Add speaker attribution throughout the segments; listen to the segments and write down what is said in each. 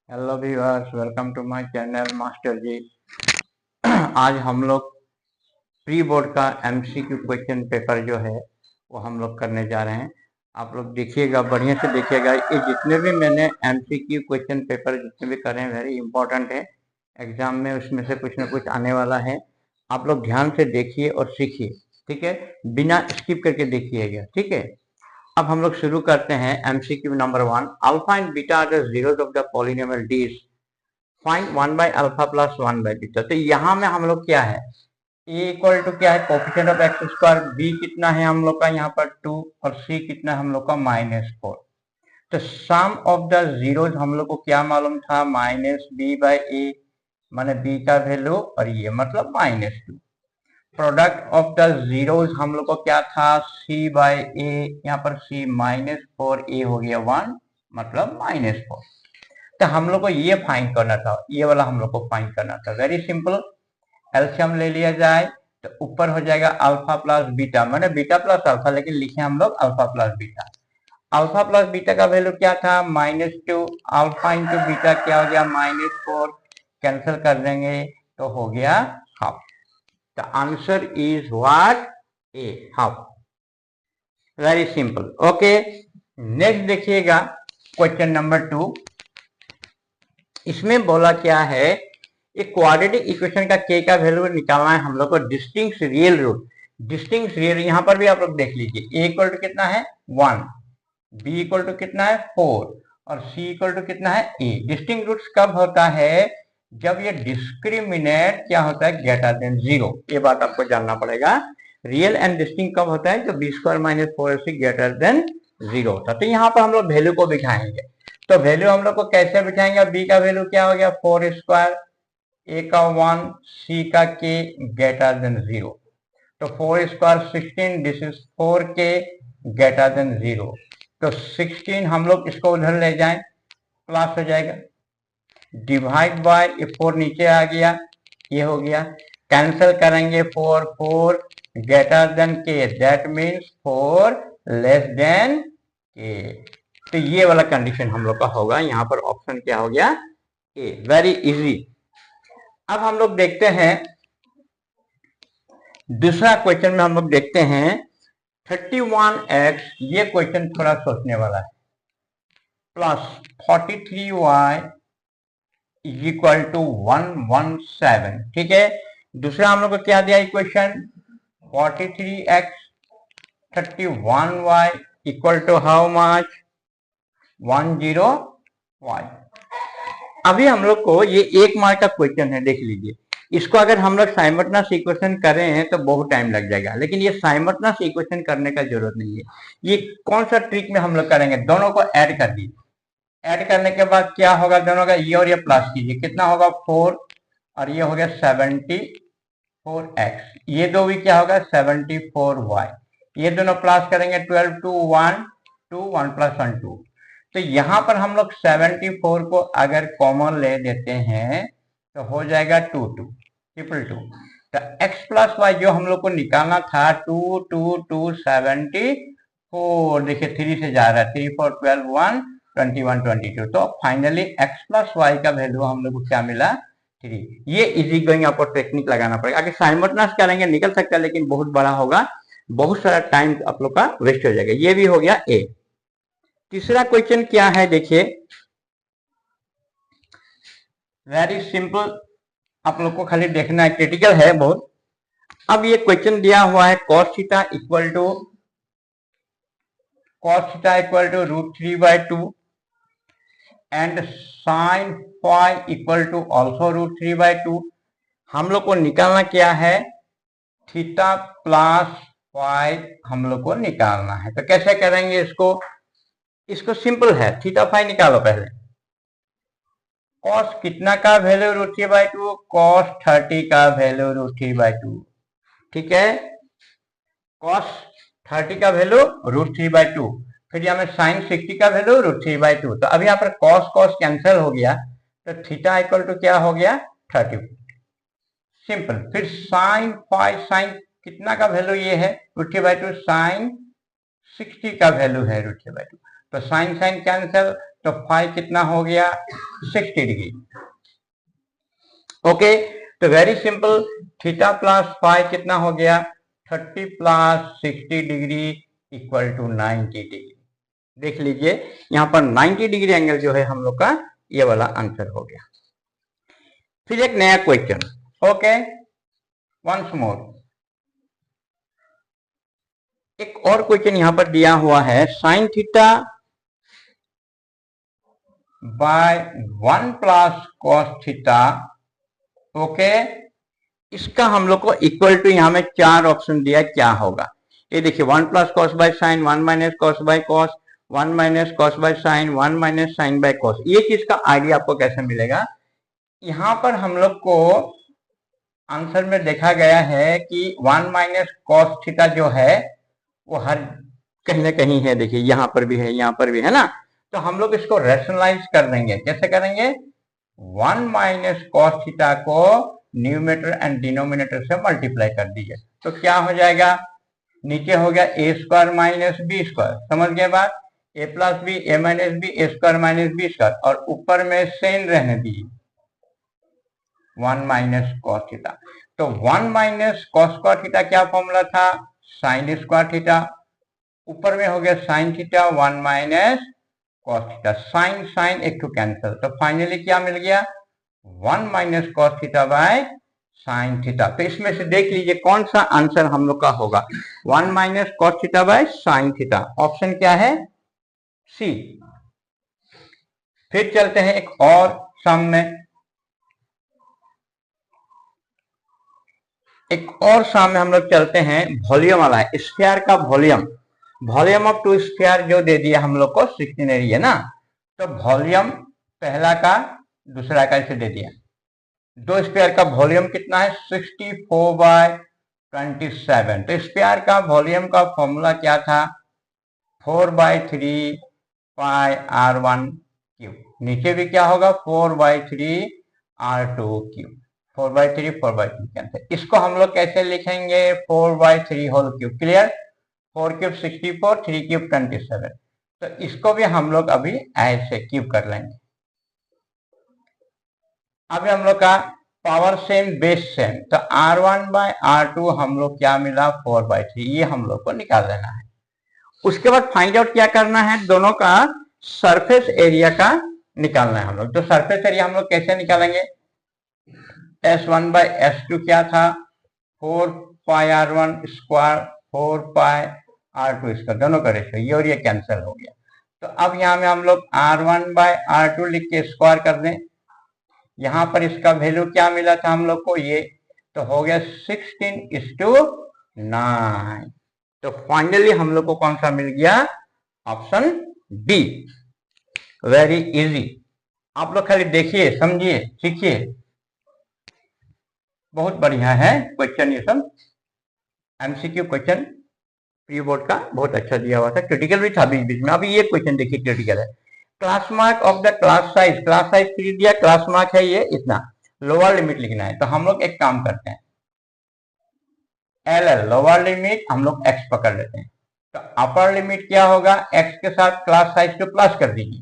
Speaker 1: Hello viewers, welcome to my channel master ji. आज हम लोग प्री बोर्ड का एमसीक्यू क्वेश्चन पेपर जो है वो हम लोग करने जा रहे हैं। आप लोग देखिएगा, बढ़िया से देखिएगा। ये जितने भी मैंने एमसीक्यू क्वेश्चन पेपर जितने भी करे हैं वेरी इंपॉर्टेंट है। एग्जाम में उसमें से कुछ ना कुछ आने वाला है। आप लोग ध्यान से देखिए और सीखिए, ठीक है, बिना स्किप करके देखिएगा, ठीक है। अब हम लोग शुरू करते हैं MCQ number 1। Alpha and beta are the zeros of the polynomial these, find 1 by alpha plus 1 by beta. तो यहाँ में हम लोग क्या है, ए इक्वल टू क्या है, coefficient of x square. B कितना है हम लोग का यहाँ पर 2, और सी कितना है हम लोग का -4। तो सम ऑफ द जीरोस हम लोग को क्या मालूम था, -b बाई ए, माने b का वैल्यू, और ये मतलब -2। प्रोडक्ट ऑफ द जीरोस हम लोग को क्या था, c बाई ए, यहाँ पर c -4, a हो गया 1 मतलब -4। तो हम लोग को ये फाइंड करना था, ये वाला हम लोग को फाइंड करना था। वेरी सिंपल, एलसीएम ले लिया जाए तो ऊपर हो जाएगा अल्फा प्लस बीटा, माने बीटा प्लस अल्फा, लेकिन लिखे हम लोग alpha plus beta. Alpha plus beta का वैल्यू क्या था, -2। अल्फा इंटू बीटा क्या हो गया, -4। कैंसिल कर देंगे तो हो गया half. The answer is what, A, half. Very simple. Okay, next देखिएगा क्वेश्चन नंबर 2। इसमें बोला क्या है, एक क्वाड्रेटिक इक्वेशन का के का वैल्यू निकालना है हम लोग को, distinct real root. Distinct real, यहाँ पर भी आप लोग देख लीजिए, ए इक्वल टू कितना है 1, बी इक्वल टू कितना है 4, और सी इक्वल टू कितना है ए। डिस्टिंक्ट रूट्स कब होता है, जब ये डिस्क्रिमिनेट क्या होता है, ग्रेटर देन 0। ये बात आपको जानना पड़ेगा। रियल एंड डिस्टिंक्ट कब होता है, जब b square minus 4ac greater than 0 होता है। तो यहाँ पर हम लोग वैल्यू को बिठाएंगे। तो वैल्यू हम लोग को कैसे बिठाएंगे, बी का वैल्यू क्या हो गया 4 स्क्वायर, ए का 1, सी का के ग्रेटर देन 0। तो 4 square 16, this is 4k greater than 0। तो 16 हम लोग इसको उधर ले जाएं, प्लस हो जाएगा, डिवाइड बाय, ये 4 नीचे आ गया, ये हो गया, कैंसिल करेंगे 4 4 ग्रेटर देन के, दैट मीन्स 4 लेस देन के। तो ये वाला कंडीशन हम लोग का होगा। यहाँ पर ऑप्शन क्या हो गया, ए। Very easy. अब हम लोग देखते हैं दूसरा क्वेश्चन में, हम लोग देखते हैं 31x, ये क्वेश्चन थोड़ा सोचने वाला है, प्लस 43y इक्वल टू 117। ठीक है, दूसरा हम लोग को क्या दिया equation, 43x 31y equal to how much, 10y। अभी हम लोग को ये 1 मार्क का क्वेश्चन है, देख लीजिए। इसको अगर हम लोग साइमल्टेनियस इक्वेशन करें तो बहुत टाइम लग जाएगा, लेकिन ये साइमल्टेनियस इक्वेशन करने का जरूरत नहीं है। ये कौन सा ट्रिक में हम लोग करेंगे, दोनों को ऐड कर दीजिए। ऐड करने के बाद क्या होगा, दोनों का ये और ये प्लस कीजिए, कितना होगा 4, और ये हो गया 74x, ये दो भी क्या होगा 74y। ये दोनों प्लस करेंगे 12 2 1 2 1 + 1 2। तो यहां पर हम लोग 74 को अगर कॉमन ले देते हैं तो हो जाएगा 2 2 ट्रिपल 2। तो x + y जो हम लोग को निकालना था 2 2 2 74, देखिए 3 से जा रहा है, 3 4 12 1 21 22। तो फाइनली x + y का वैल्यू हम लोग को क्या मिला, 3। ये इजी गोइंग आपको टेक्निक लगाना पड़ेगा। अगर साइमल्टेनियस करेंगे निकल सकता है, लेकिन बहुत बड़ा होगा, बहुत सारा टाइम आप लोग का वेस्ट हो जाएगा। ये भी हो गया ए। तीसरा क्वेश्चन क्या है, देखिए, वेरी सिंपल, आप लोग को खाली देखना है, क्रिटिकल है बहुत। अब ये क्वेश्चन दिया हुआ है cos theta equal to √3/2 and sin phi equal to also √3/2। हम लोग को निकालना क्या है, थीटा प्लस फाई हम लोग को निकालना है। तो कैसे करेंगे इसको, इसको सिंपल है, थीटा फाई निकालो पहले। cos कितना का वैल्यू √3/2, cos 30 का वैल्यू √3/2। ठीक है, cos 30 का वैल्यू √3/2, फिर यहाँ में sin 60 का वैल्यू √3/2। तो अभी यहाँ पर cos cos कैंसिल हो गया, तो थीटा इक्वल टू क्या हो गया 30, सिंपल। फिर sin फाई, sin कितना का वैल्यू ये है √3/2, sin 60 का वैल्यू है √3/2। तो sin sin कैंसिल, तो फाई कितना हो गया 60 डिग्री। ओके, तो very simple, theta plus five कितना हो गया, 30 plus 60 degree equal to 90 degree. देख लीजिए यहां पर 90 डिग्री एंगल जो है हम लोग का ये वाला आंसर हो गया। फिर एक नया क्वेश्चन, ओके, वंस मोर एक और क्वेश्चन यहां पर दिया हुआ है, sine theta by 1 plus cos theta. Okay, इसका हम लोग को इक्वल टू यहां में चार ऑप्शन दिया, क्या होगा ये देखिए, 1 plus cos by sine, 1 minus cos by cos, 1 minus cos by sine, 1 minus sine by cos. ये चीज का आइडिया आपको कैसे मिलेगा, यहां पर हम लोग को आंसर में देखा गया है कि 1 माइनस कॉस थीटा जो है वो हर कहीं ना कहीं है, देखिए यहां पर भी है, यहां पर भी है ना, तो हम लोग इसको रैशनलाइज कर देंगे। कैसे करेंगे, 1 माइनस कॉस थीटा को न्यूमेटर एंड डिनोमिनेटर से मल्टीप्लाई कर दीजिए, तो क्या हो जाएगा, नीचे हो गया ए स्क्वायर माइनस बी स्क्वायर, समझ गए बात, ए प्लस बी ए माइनस बी ए स्क्वायर माइनस बी स्क्वायर, और ऊपर में सेम रहने दीजिए 1 माइनस कॉस थीटा। तो 1 माइनस कॉस स्क्वायर थीटा क्या फॉर्मूला था, साइन स्क्वायर थीटा, ऊपर में हो गया sine theta 1 minus cos theta, sine sine एक टू कैंसिल, तो फाइनली क्या मिल गया, 1 minus cos theta by sine theta. तो इसमें से देख लीजिए कौन सा आंसर हम लोग का होगा, 1 minus cos theta by sine theta, option क्या है, सी। फिर चलते हैं एक और सम में, एक और सम में हम लोग चलते हैं, वॉल्यूम वाला है, स्फीयर का volume, volume of two sphere जो दे दिया हम लोग को 16 एरिया ना, तो वॉल्यूम पहला का दूसरा का इसे दे दिया, दो स्फीयर का वॉल्यूम कितना है 64 बाय 27। तो स्फीयर का वॉल्यूम का फॉर्मूला क्या था, 4 बाय 3 पाई r1 क्यूब, नीचे भी क्या होगा 4 by 3 r2 cube, 4 by 3 4 by 3 cancel. इसको हम लोग कैसे लिखेंगे, 4 by 3 whole cube, clear, 4 cube 64, 3 cube 27, तो इसको भी हम लोग अभी ऐसे क्यूब कर लेंगे। अभी हम लोग का पावर सेम बेस सेम, तो r1 बाय r2 हम लोग क्या मिला 4 बाय 3, ये हम लोग को निकाल लेना है। उसके बाद फाइंड आउट क्या करना है, दोनों का सरफेस एरिया का निकालना है हम लोग। तो सरफेस एरिया हम लोग कैसे निकालेंगे, S1 बाय S2 क्या था 4 पाई r1 स्क्वायर 4 पाई r2 स्क्वायर, दोनों का रेशियो, ये और ये कैंसिल हो गया। तो अब यहाँ में हम लोग r1 बाय r2 लिख के स्क्वायर कर दें, यहां पर इसका वैल्यू क्या मिला था हम लोग को, ये तो हो गया 16:9। तो फाइनली हम लोग को कौन सा मिल गया, ऑप्शन बी। वेरी इजी, आप लोग खाली देखिए समझिए सीखिए, बहुत बढ़िया है क्वेश्चन, ये सब एमसीक्यू क्वेश्चन प्री बोर्ड का बहुत अच्छा दिया हुआ था, क्रिटिकल भी था बीच बीच में। अभी ये क्वेश्चन देखिए क्रिटिकल है, class mark of the class size, class size free दिया, क्लास मार्क है ये इतना, लोअर लिमिट लिखना है। तो हम लोग एक काम करते हैं, एल एल लोअर लिमिट हम लोग एक्स पकड़ लेते हैं, तो अपर लिमिट क्या होगा, एक्स के साथ क्लास साइज को प्लस कर दीजिए,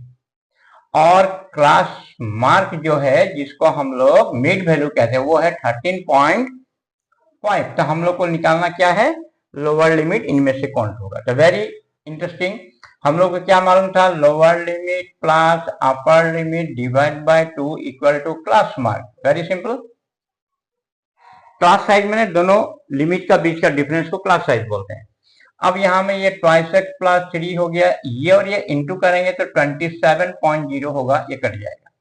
Speaker 1: और क्लास मार्क जो है जिसको हम लोग मिड वैल्यू कहते हैं वो है 13.5। तो हम लोग को निकालना क्या है, लोअर लिमिट इनमें से कौन होगा। तो वेरी इंटरेस्टिंग, हम लोग को क्या मालूम था, lower limit plus upper limit divide by 2 equal to class mark, very simple. Class size में दोनों लिमिट का बीच का डिफरेंस को क्लास साइज बोलते हैं। अब यहाँ में ये ट्वाइस एक्स प्लस 3 हो गया, ये और ये इंटू करेंगे तो 27.0 होगा, ये कट जाएगा।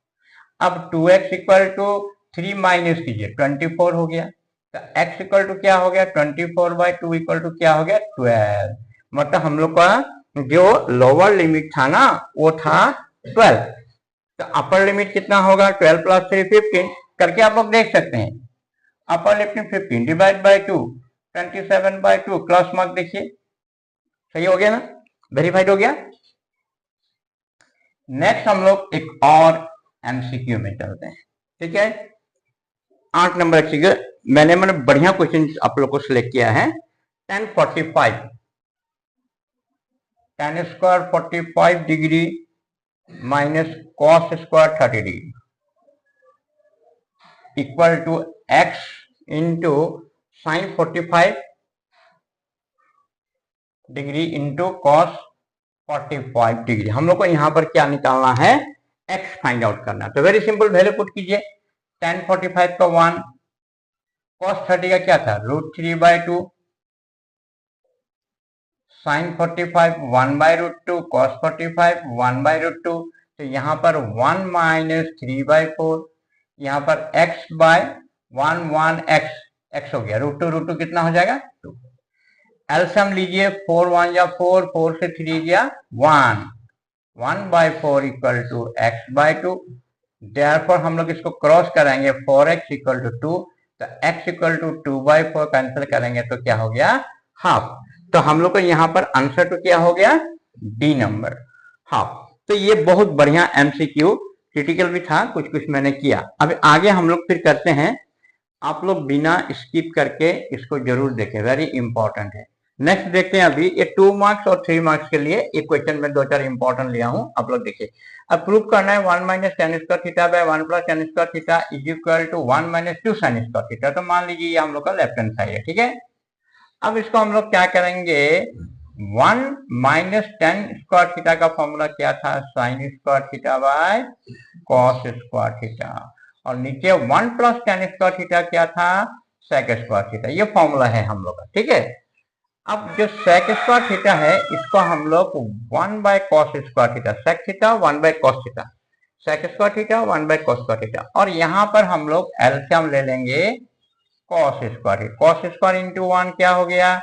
Speaker 1: अब 2x इक्वल टू 3 माइनस कीजिए 24 हो गया, तो x इक्वल टू क्या हो गया 24 बाय 2 इक्वल टू क्या हो गया 12। मतलब हम लोग का जो लोअर लिमिट था ना वो था 12, तो अपर लिमिट कितना होगा 12 प्लस 3 15 करके आप लोग देख सकते हैं। Upper limit 15 divide by 2 27 by 2, class mark देखिए सही हो गया ना, वेरीफाइड हो गया। नेक्स्ट हम लोग एक और एमसीक्यू में चलते हैं, ठीक है। 8 नंबर एमसीक्यू मैंने बढ़िया क्वेश्चन आप लोग को सिलेक्ट किया है। 1045 tan square 45 degree minus cos square 30 degree equal to x into sine 45 degree into cos 45 degree. हम लोग को यहाँ पर क्या निकालना है, x फाइंड आउट करना है। तो वेरी सिंपल, वैल्यू पुट कीजिए। tan 45 का 1, cos 30 का क्या था √3/2, sin 45 1/√2, cos 45 1/√2। तो यहाँ पर 1 माइनस 3/4, यहाँ पर x बाय 1 x हो गया, √2 कितना हो जाएगा 2। एलसीएम लीजिए, 4 1 या 4, 4 से 3 गया 1, 1/4 इक्वल टू x/2। देयरफॉर हम लोग इसको क्रॉस करेंगे, 4x इक्वल टू 2, तो x इक्वल टू 2/4 कैंसिल करेंगे तो क्या हो गया हाफ। तो हम लोग को यहाँ पर आंसर तो क्या हो गया डी नंबर, हाफ। तो ये बहुत बढ़िया एमसीक्यू, क्रिटिकल भी था, कुछ कुछ मैंने किया। अब आगे हम लोग फिर करते हैं, आप लोग बिना स्किप करके इसको जरूर देखें, वेरी इंपॉर्टेंट है। नेक्स्ट देखते हैं, अभी ये 2 मार्क्स और 3 मार्क्स के लिए एक क्वेश्चन में 2-4 इंपॉर्टेंट लिया हूं, आप लोग देखिए। अब प्रूव करना है 1 minus tan square theta by 1 plus tan square theta is equal to 1 minus 2 sin square theta. तो मान लीजिए ये हम लोग का लेफ्ट हैंड साइड है, ठीक है। अब इसको हम लोग क्या करेंगे, 1 माइनस tan स्क्वायर थीटा का फॉर्मूला क्या था, sin square theta bye cos square theta, और नीचे 1 प्लस tan स्क्वायर थीटा क्या था, sec स्क्वायर थीटा। ये फॉर्मूला है हम लोग का, ठीक है। अब जो sec स्क्वायर थीटा है इसको हम लोग 1 by cos square theta, sec theta 1 by cos theta, sec square theta 1 by cos square theta, और यहाँ पर हम लोग एलसीएम ले लेंगे cos square. Cos square into 1 क्या हो गया,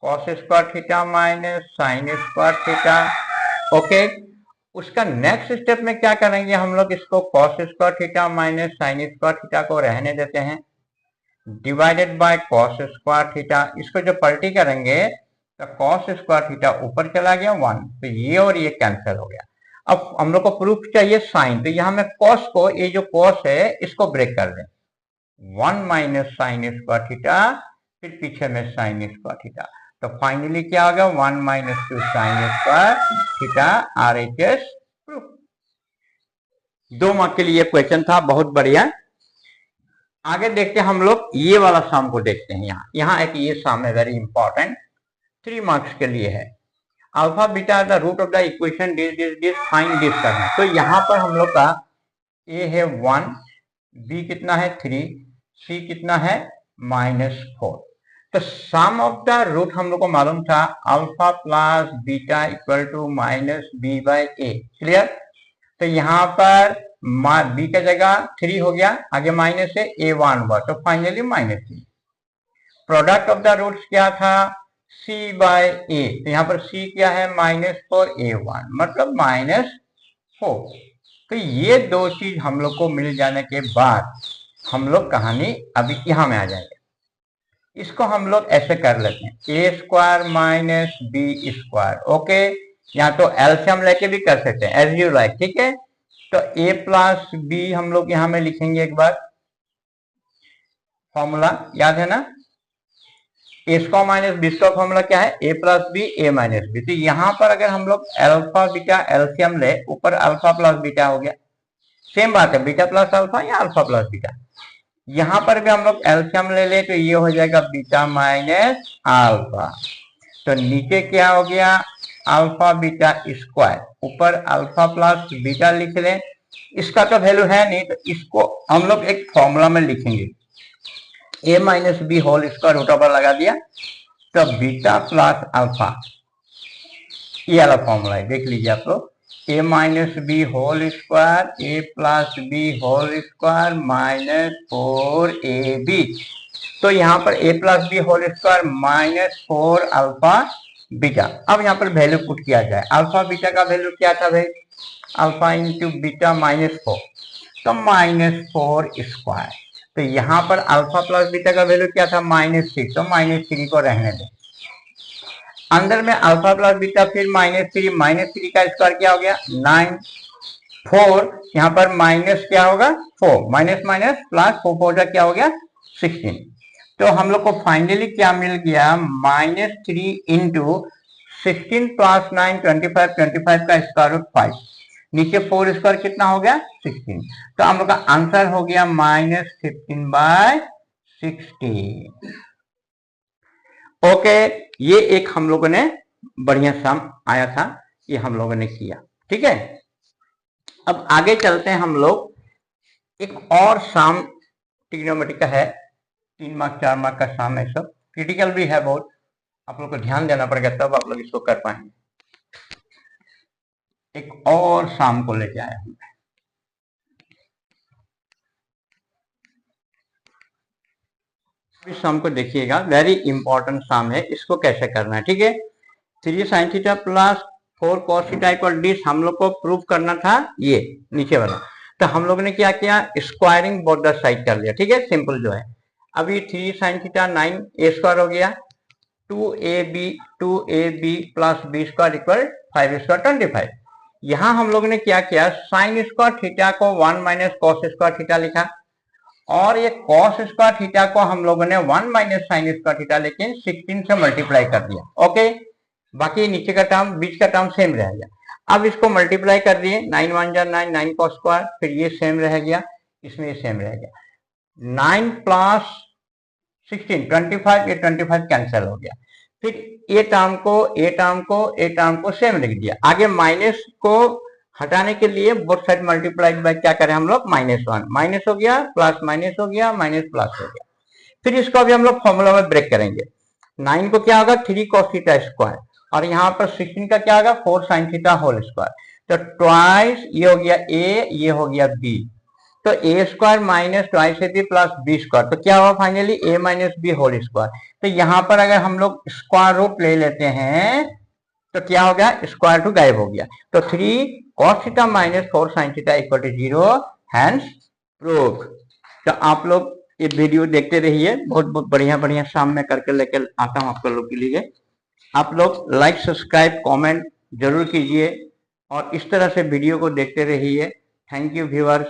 Speaker 1: cos square theta minus sign square theta. Okay, उसका नेक्स्ट स्टेप में क्या करेंगे हम लोग, इसको cos square theta minus sign square theta को रहने देते हैं, divided by cos square theta. इसको जो पलटी करेंगे तो कॉस स्क्वायर थीटा ऊपर चला गया 1, तो ये और ये कैंसिल हो गया। अब हम लोग को प्रूफ चाहिए साइन, तो यहां में कॉस को, ये जो कॉस है इसको ब्रेक कर दें, 1 माइनस साइन स्क्वायर थीटा, फिर पीछे में साइन स्क्वायर थीटा। तो फाइनली क्या होगा 1 minus 2 sign square theta, RHS proof. 2 mark के लिए क्वेश्चन था, बहुत बढ़िया। आगे देखते हैं हम लोग, ये वाला सम को देखते हैं। यहाँ एक ये सम है वेरी इंपॉर्टेंट, 3 मार्क्स के लिए है। Alpha beta the root of the equation this find this करना। तो यहाँ पर हम लोग का ए है 1, बी कितना है 3, सी कितना है -4। तो सम ऑफ द रूट हम लोग को मालूम था alpha plus beta equal to -b/a, clear. तो यहाँ पर बी का जगह 3 हो गया, आगे माइनस है, a1 हुआ, तो finally -3। Product of the roots क्या था c/a, तो यहाँ पर c क्या है -4, a1 मतलब -4। तो ये दो चीज हम लोग को मिल जाने के बाद हम लोग कहानी अभी यहाँ में आ जाएंगे। इसको हम लोग ऐसे कर लेते हैं, a square minus B square. Okay, या तो एलसीएम लेके भी कर सकते हैं, एज यू लाइक, ठीक है। तो a प्लस बी हम लोग यहां में लिखेंगे, एक बार फॉर्मूला याद है ना, A square minus B square formula क्या है, a plus B a minus B. तो यहां पर अगर हम लोग अल्फा बीटा एलसीएम ले, ऊपर अल्फा प्लस बीटा हो गया, सेम बात है, बीटा प्लस अल्फा या अल्फा प्लस बीटा। यहां पर भी हम लोग एलसीएम ले ले तो ये हो जाएगा बीटा माइनस अल्फा। तो नीचे क्या हो गया अल्फा बीटा स्क्वायर, ऊपर अल्फा प्लस बीटा लिख लें। इसका तो वैल्यू है नहीं, तो इसको हम लोग एक फॉर्मूला में लिखेंगे, a minus B whole square root over लगा दिया, तो बीटा प्लस अल्फा, ये वाला फॉर्मूला है, देख लीजिए आप लोग, a minus B whole square, a plus b whole square -4ab। तो यहाँ पर a plus b whole square -4 alpha beta. अब यहाँ पर वैल्यू पुट किया जाए, अल्फा बीटा का वैल्यू क्या था भाई, अल्फा इंटू बीटा -4, तो -4 स्क्वायर। तो यहाँ पर अल्फा प्लस बीटा का वैल्यू क्या था -6, तो -3 को रहने दें। अंदर में अल्फा प्लस बीटा, फिर -3 का स्क्वायर क्या हो गया 9, 4 यहाँ पर माइनस क्या होगा 4, माइनस माइनस प्लस 4 क्या हो गया 16। तो हम लोग को फाइनली क्या मिल गया -3 इंटू 16 प्लस 9 25, 25 का स्क्वायर रूट 5। नीचे 4 स्क्वायर कितना हो गया 16। तो हम लोग का आंसर हो गया -15/16। ओके, ये एक हम लोगों ने बढ़िया सम आया था, ये हम लोगों ने किया। ठीक है, अब आगे चलते हैं हम लोग। एक और सम ट्रिग्नोमेट्री का है, 3 मार्क 4 मार्क का सम है, सब क्रिटिकल भी है बहुत, आप लोग को ध्यान देना पड़ेगा तब आप लोग इसको कर पाएंगे। एक और सम को लेके आया हूं। इस सम को देखिएगा, वेरी इंपॉर्टेंट सम है, इसको कैसे करना है। ठीक है, 3 sin theta plus 4 cos theta equal this हम लोग को प्रूव करना था, ये नीचे वाला। तो हम लोग ने क्या किया, स्क्वायरिंग बोथ द साइड कर लिया। ठीक है, सिंपल जो है। अभी 3 sin थीटा 9a स्क्वायर हो गया, 2ab plus b square equal 5 square 25। यहां हम लोग ने क्या किया, साइन स्क्वायर थीटा को 1 माइनस कॉस स्क्वायर थीटा लिखा, और ये कॉस स्क्वायर थीटा को हम लोगों ने 1 माइनस साइन स्क्वायर थीटा लेकिन 16 से मल्टीप्लाई कर दिया। ओके, बाकी नीचे का टर्म बीच का टर्म सेम रह गया। अब इसको मल्टीप्लाई कर दिए, 9 1 जा 9, 9 कॉस स्क्वायर, फिर ये सेम रह गया, इसमें ये सेम रह गया, 9 प्लस 16 25, ये 25 कैंसिल हो गया। फिर ए टर्म को सेम लिख दिया। आगे माइनस को हटाने के लिए बोथ साइड मल्टीप्लाइड बाय क्या करें हम लोग, -1, माइनस हो गया प्लस माइनस हो गया माइनस प्लस हो गया। फिर इसको अभी हम लोग फॉर्मूला में ब्रेक करेंगे। 9 को क्या होगा 3 cos थीटा स्क्वायर, और यहाँ पर 16 का क्या होगा 4 sin थीटा होल स्क्वायर। तो ट्वाइस ये हो गया ए, ये हो गया बी, तो A square minus twice A B plus B square, तो क्या हुआ finally A minus B whole square. तो यहाँ पर अगर हम लोग स्क्वायर रूट ले लेते हैं तो क्या हो गया, स्क्वायर रूट गायब हो गया। तो 3 cos theta minus 4 sin theta equal to 0, hence proof. तो आप लोग ये वीडियो देखते रहिए, बहुत बहुत बढ़िया बढ़िया शाम में करके लेकर आता हूँ आप लोग के लिए। आप लोग लाइक सब्सक्राइब कमेंट जरूर कीजिए और इस तरह से वीडियो को देखते रहिए। Thank you viewers.